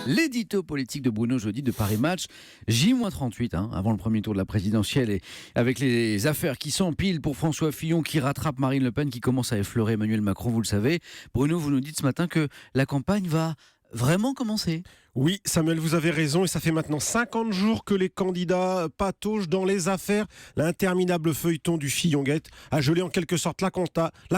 L'édito politique de Bruno Jeudi de Paris Match, J-38, avant le premier tour de la présidentielle, et avec les affaires qui s'empilent pour François Fillon qui rattrape Marine Le Pen qui commence à effleurer Emmanuel Macron, vous le savez. Bruno, vous nous dites ce matin que la campagne va vraiment commencer. Oui, Samuel, vous avez raison, et ça fait maintenant 50 jours que les candidats pataugent dans les affaires. L'interminable feuilleton du Fillon-Gate a gelé en quelque sorte la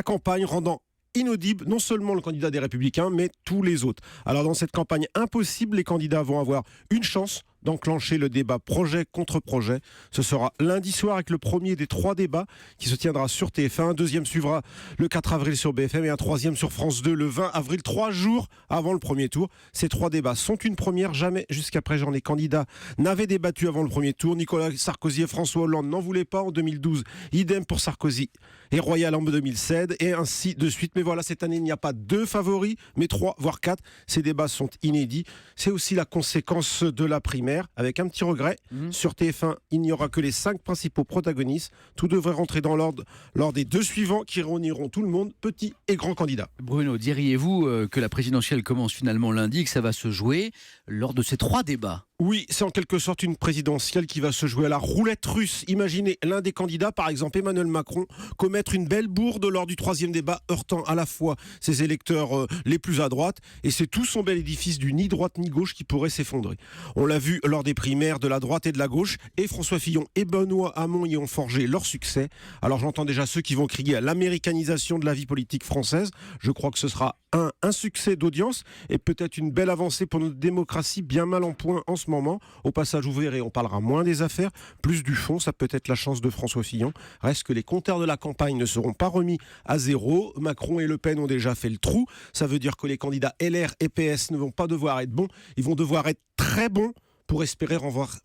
campagne, rendant inaudible non seulement le candidat des Républicains, mais tous les autres. Alors dans cette campagne impossible, les candidats vont avoir une chance d'enclencher le débat projet contre projet. Ce sera lundi soir avec le premier des 3 débats qui se tiendra sur TF1. Un deuxième suivra le 4 avril sur BFM et un troisième sur France 2 le 20 avril, 3 jours avant le premier tour. Ces 3 débats sont une première. Jamais jusqu'à présent les candidats n'avaient débattu avant le premier tour. Nicolas Sarkozy et François Hollande n'en voulaient pas en 2012. Idem pour Sarkozy et Royal en 2016 et ainsi de suite. Mais voilà, cette année, il n'y a pas 2 favoris, mais 3, voire 4. Ces débats sont inédits. C'est aussi la conséquence de la primaire. Avec un petit regret, sur TF1, il n'y aura que les 5 principaux protagonistes. Tout devrait rentrer dans l'ordre lors des 2 suivants qui réuniront tout le monde, petits et grands candidats. Bruno, diriez-vous que la présidentielle commence finalement lundi et que ça va se jouer lors de ces 3 débats ? Oui, c'est en quelque sorte une présidentielle qui va se jouer à la roulette russe. Imaginez l'un des candidats, par exemple Emmanuel Macron, commettre une belle bourde lors du 3e débat, heurtant à la fois ses électeurs les plus à droite, et c'est tout son bel édifice du ni droite ni gauche qui pourrait s'effondrer. On l'a vu lors des primaires de la droite et de la gauche, et François Fillon et Benoît Hamon y ont forgé leur succès. Alors j'entends déjà ceux qui vont crier à l'américanisation de la vie politique française. Je crois que ce sera un succès d'audience et peut-être une belle avancée pour notre démocratie bien mal en point en ce moment. Au passage, vous verrez, on parlera moins des affaires, plus du fond. Ça peut être la chance de François Fillon. Reste que les compteurs de la campagne ne seront pas remis à zéro. Macron et Le Pen ont déjà fait le trou. Ça veut dire que les candidats LR et PS ne vont pas devoir être bons. Ils vont devoir être très bons pour espérer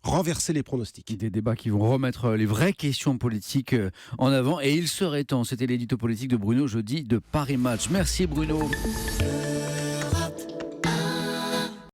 renverser les pronostics. Des débats qui vont remettre les vraies questions politiques en avant. Et il serait temps. C'était l'édito politique de Bruno Jeudi de Paris Match. Merci Bruno.